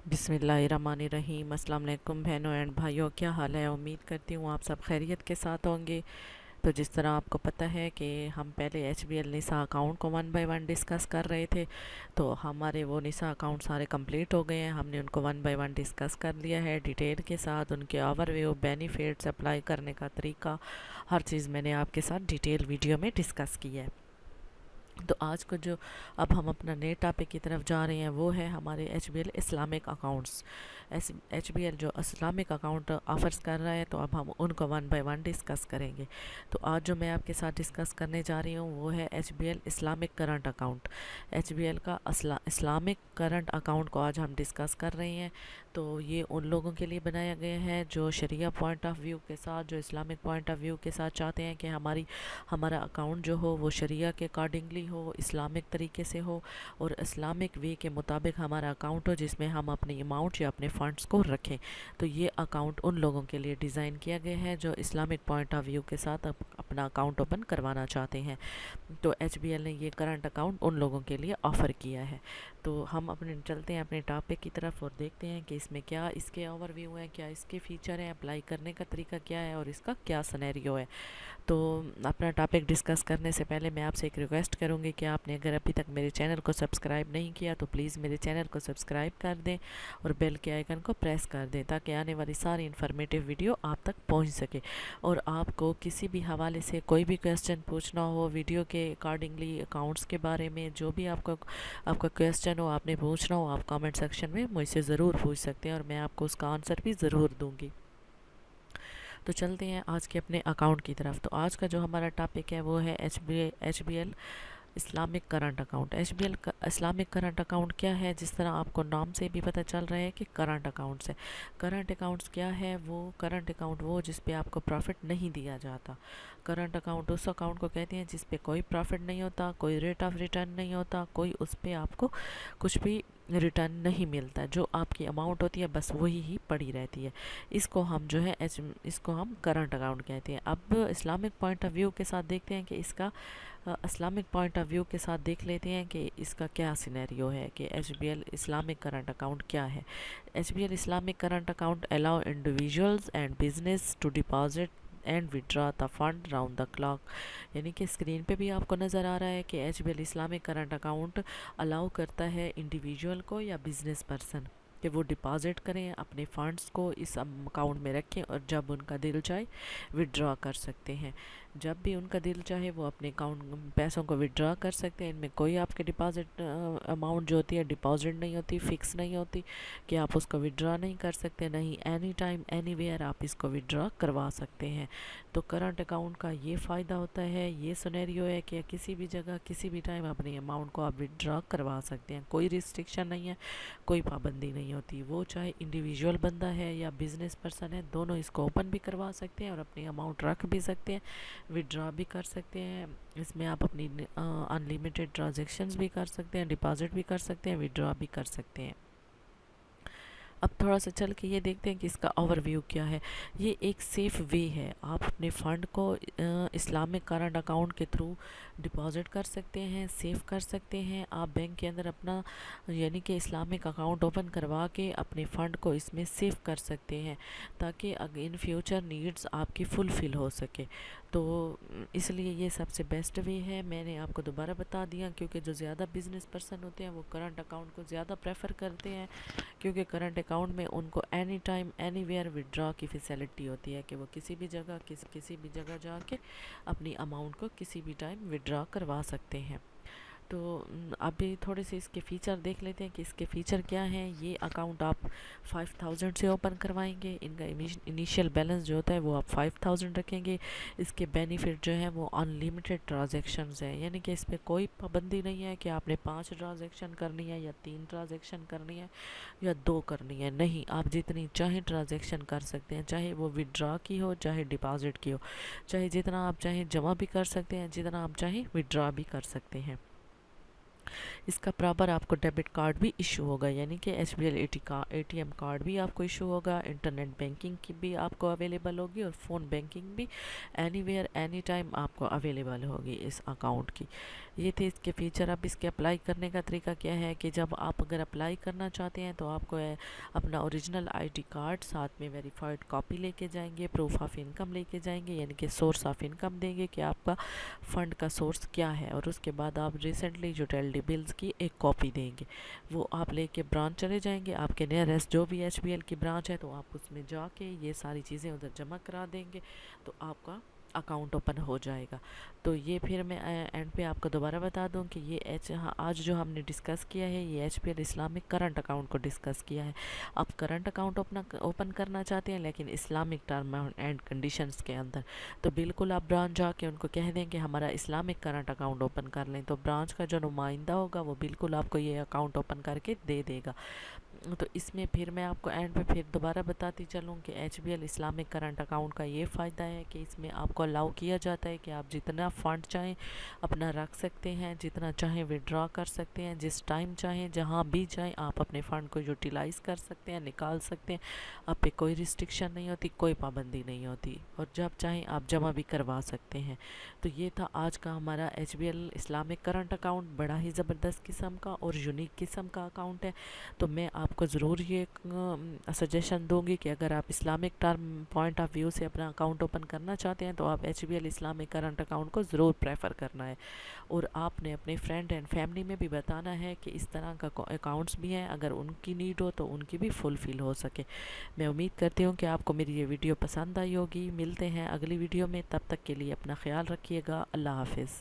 बिस्मिल्लाहिर्रहमानिर्रहीम। अस्सलाम वालेकुम बहनों एंड भाइयों, क्या हाल है? उम्मीद करती हूँ आप सब खैरियत के साथ होंगे। तो जिस तरह आपको पता है कि हम पहले एच बी एल निसा अकाउंट को वन बाय वन डिस्कस कर रहे थे, तो हमारे वो निसा अकाउंट सारे कंप्लीट हो गए हैं। हमने उनको वन बाय वन डिस्कस कर लिया है डिटेल के साथ, उनके ओवरव्यू, बेनिफिट्स, अप्लाई करने का तरीका, हर चीज़ मैंने आपके साथ डिटेल वीडियो में डिस्कस की है। तो आज को जो अब हम अपना नए टॉपिक की तरफ जा रहे हैं वो है हमारे H B L Islamic accounts. H B L जो इस्लामिक अकाउंट ऑफर्स कर रहा है, तो अब हम उनको वन बाय वन डिस्कस करेंगे। तो आज जो मैं आपके साथ डिस्कस करने जा रही हूँ वो है H B L Islamic current account. H B L का इस्लामिक करंट अकाउंट को आज हम डिस्कस कर रहे हैं। तो ये उन लोगों के लिए बनाया गया है जो शरिया पॉइंट ऑफ व्यू के साथ, जो इस्लामिक पॉइंट ऑफ व्यू के साथ चाहते हैं कि हमारा अकाउंट जो हो वो शरिया के अकॉर्डिंगली हो, इस्लामिक तरीके से हो और इस्लामिक वे के मुताबिक हमारा अकाउंट हो, जिसमें हम अपनी अमाउंट या अपने फ़ंड्स को रखें। तो ये अकाउंट उन लोगों के लिए डिज़ाइन किया गया है जो इस्लामिक पॉइंट ऑफ व्यू के साथ अपना अकाउंट ओपन करवाना चाहते हैं। तो एच बी एल ने ये करंट अकाउंट उन लोगों के लिए ऑफ़र किया है। तो हम अपने चलते हैं अपने टॉपिक की तरफ और देखते हैं कि इसमें क्या इसके ओवरव्यू है, क्या इसके फ़ीचर हैं, अप्लाई करने का तरीका क्या है और इसका क्या सिनेरियो है। तो अपना टॉपिक डिस्कस करने से पहले मैं आपसे एक रिक्वेस्ट करूंगी कि आपने अगर अभी तक मेरे चैनल को सब्सक्राइब नहीं किया तो प्लीज़ मेरे चैनल को सब्सक्राइब कर दें और बेल के आइकन को प्रेस कर दें, ताकि आने वाली सारी इन्फॉर्मेटिव वीडियो आप तक पहुंच सके। और आपको किसी भी हवाले से कोई भी क्वेश्चन पूछना हो वीडियो के अकॉर्डिंगली, अकाउंट्स के बारे में, जो भी आपका क्वेश्चन हो, आपने पूछना हो, आप कमेंट सेक्शन में मुझसे ज़रूर पूछ सकते हैं और मैं आपको उसका आंसर भी ज़रूर दूँगी। तो चलते हैं आज के अपने अकाउंट की तरफ। तो आज का जो हमारा टॉपिक है वो है H B L Islamic current account. H B L Islamic current account क्या है? जिस तरह आपको नाम से भी पता चल रहा है कि करंट अकाउंट्स है। करंट अकाउंट्स क्या है? वो करंट अकाउंट वो जिस पे आपको प्रॉफिट नहीं दिया जाता। करंट अकाउंट उस अकाउंट को कहते हैं जिस पे कोई प्रॉफिट नहीं होता, कोई रेट ऑफ रिटर्न नहीं होता, कोई उस पे आपको कुछ भी रिटर्न नहीं मिलता। जो आपकी अमाउंट होती है बस वही ही पड़ी रहती है। इसको हम करंट अकाउंट कहते हैं। अब इस्लामिक पॉइंट ऑफ व्यू के साथ देखते हैं कि इसका इस्लामिक पॉइंट ऑफ व्यू के साथ देख लेते हैं कि इसका क्या सिनेरियो है कि H B L Islamic current account क्या है। H B L Islamic current account allow individuals and business to deposit and withdraw the fund round the clock. यानी कि स्क्रीन पे भी आपको नज़र आ रहा है कि H B L Islamic current account allow करता है इंडिविजुअल को या बिज़नेस पर्सन कि वो डिपॉज़िट करें, अपने फ़ंड्स को इस अकाउंट में रखें और जब उनका दिल चाहे विड्रॉ कर सकते हैं। जब भी उनका दिल चाहे वो अपने अकाउंट पैसों को विड्रॉ कर सकते हैं। इनमें कोई आपके डिपॉज़िट अमाउंट जो होती है डिपॉज़िट नहीं होती, फ़िक्स नहीं होती कि आप उसको विड्रॉ नहीं कर सकते, नहीं एनी टाइम एनी वेयर आप इसको विड्रॉ करवा सकते हैं। तो करंट अकाउंट का ये फ़ायदा होता है, ये सिनेरियो है कि किसी भी जगह किसी भी टाइम अपनी अमाउंट को आप विड्रॉ करवा सकते हैं। कोई रिस्ट्रिक्शन नहीं है, कोई पाबंदी नहीं होती। वो चाहे इंडिविजुअल बंदा है या बिज़नेस पर्सन है, दोनों इसको ओपन भी करवा सकते हैं और अपनी अमाउंट रख भी सकते हैं, विड्रॉ भी कर सकते हैं। इसमें आप अपनी अनलिमिटेड ट्रांजैक्शंस भी कर सकते हैं, डिपॉजिट भी कर सकते हैं, विड्रॉ भी कर सकते हैं। अब थोड़ा सा चल के ये देखते हैं कि इसका ओवरव्यू क्या है। ये एक सेफ़ वे है, आप अपने फ़ंड को इस्लामिक करंट अकाउंट के थ्रू डिपॉज़िट कर सकते हैं, सेव कर सकते हैं। आप बैंक के अंदर अपना यानी कि इस्लामिक अकाउंट ओपन करवा के अपने फ़ंड को इसमें सेव कर सकते हैं, ताकि इन फ्यूचर नीड्स आपकी फुलफ़िल हो सके। तो इसलिए ये सबसे बेस्ट वे है। मैंने आपको दोबारा बता दिया क्योंकि जो ज़्यादा बिज़नेस पर्सन होते हैं वो करंट अकाउंट को ज़्यादा प्रेफर करते हैं, क्योंकि करंट अकाउंट में उनको any time anywhere withdraw की फैसिलिटी होती है कि वो किसी भी जगह किसी भी जगह जाके अपनी अमाउंट को किसी भी टाइम विड्रॉ करवा सकते हैं। तो अभी थोड़े से इसके फ़ीचर देख लेते हैं कि इसके फ़ीचर क्या हैं। ये अकाउंट आप 5000 से ओपन करवाएंगे। इनका इनिशियल बैलेंस जो होता है वो आप 5000 रखेंगे। इसके बेनिफिट जो है वो अनलिमिटेड ट्रांजैक्शंस है, यानी कि इस पर कोई पाबंदी नहीं है कि आपने 5 ट्रांजैक्शन करनी है या 3 ट्रांजैक्शन करनी है या 2 करनी है। नहीं, आप जितनी चाहें ट्रांजैक्शन कर सकते हैं, चाहे वो विड्रॉ की हो चाहे डिपॉज़िट की हो, चाहे जितना आप चाहें जमा भी कर सकते हैं, जितना आप चाहें विड्रॉ भी कर सकते हैं। اس کا پراپر آپ کو ڈیبٹ کارڈ بھی ایشو ہوگا، یعنی کہ H B L A T M card بھی آپ کو ایشو ہوگا، انٹرنیٹ بینکنگ کی بھی آپ کو اویلیبل ہوگی، اور فون بینکنگ بھی اینی ویئر اینی ٹائم آپ کو اویلیبل ہوگی اس اکاؤنٹ کی۔ یہ تھے اس کے فیچر۔ اب اس کے اپلائی کرنے کا طریقہ کیا ہے کہ جب آپ اگر اپلائی کرنا چاہتے ہیں تو آپ کو اپنا اوریجنل آئی ڈی کارڈ ساتھ میں ویریفائڈ کاپی لے کے جائیں گے، پروف آف انکم لے کے جائیں گے، یعنی کہ سورس آف انکم دیں گے کہ آپ کا فنڈ کا سورس کیا ہے، اور اس کے بعد آپ ریسنٹلی یوٹیلٹی بلز کی ایک کاپی دیں گے، وہ آپ لے کے برانچ چلے جائیں گے، آپ کے نیئرسٹ جو بھی ایچ بی ایل کی برانچ ہے تو آپ اس میں جا کے یہ ساری چیزیں ادھر جمع کرا دیں گے تو آپ کا اکاؤنٹ اوپن ہو جائے گا۔ تو یہ پھر میں اینڈ پہ آپ کو دوبارہ بتا دوں کہ یہ آج جو ہم نے ڈسکس کیا ہے یہ H P L Islamic current account کو ڈسکس کیا ہے۔ آپ کرنٹ اکاؤنٹ اوپن کرنا چاہتے ہیں لیکن اسلامک ٹرم اینڈ کنڈیشنز کے اندر، تو بالکل آپ برانچ جا کے ان کو کہہ دیں کہ ہمارا اسلامک کرنٹ اکاؤنٹ اوپن کر لیں، تو برانچ کا جو نمائندہ ہوگا وہ بالکل آپ کو یہ اکاؤنٹ اوپن کر کے دے دے گا۔ تو اس میں پھر میں آپ کو اینڈ پہ پھر دوبارہ بتاتی چلوں کہ H B L Islamic current account کا یہ فائدہ ہے کہ اس میں آپ کو الاؤ کیا جاتا ہے کہ آپ جتنا فنڈ چاہیں اپنا رکھ سکتے ہیں، جتنا چاہیں وڈرا کر سکتے ہیں، جس ٹائم چاہیں جہاں بھی جائیں آپ اپنے فنڈ کو یوٹیلائز کر سکتے ہیں، نکال سکتے ہیں، آپ پہ کوئی ریسٹرکشن نہیں ہوتی، کوئی پابندی نہیں ہوتی، اور جب چاہیں آپ جمع بھی کروا سکتے ہیں۔ تو یہ تھا آج کا ہمارا H B L Islamic current account, بڑا ہی زبردست قسم کا اور یونیک قسم کا اکاؤنٹ ہے۔ تو میں آپ کو ضرور یہ سجیشن دوں گی کہ اگر آپ Islamic term point of view سے اپنا اکاؤنٹ اوپن کرنا چاہتے ہیں تو آپ H B L Islamic current account کو ضرور پریفر کرنا ہے، اور آپ نے اپنے فرینڈ اینڈ فیملی میں بھی بتانا ہے کہ اس طرح کا اکاؤنٹس بھی ہیں، اگر ان کی نیڈ ہو تو ان کی بھی فل ہو سکے۔ میں امید کرتی ہوں کہ آپ کو میری یہ ویڈیو پسند آئی ہوگی۔ ملتے ہیں اگلی ویڈیو میں، تب تک کے لیے اپنا خیال رکھیے گا۔ اللہ حافظ۔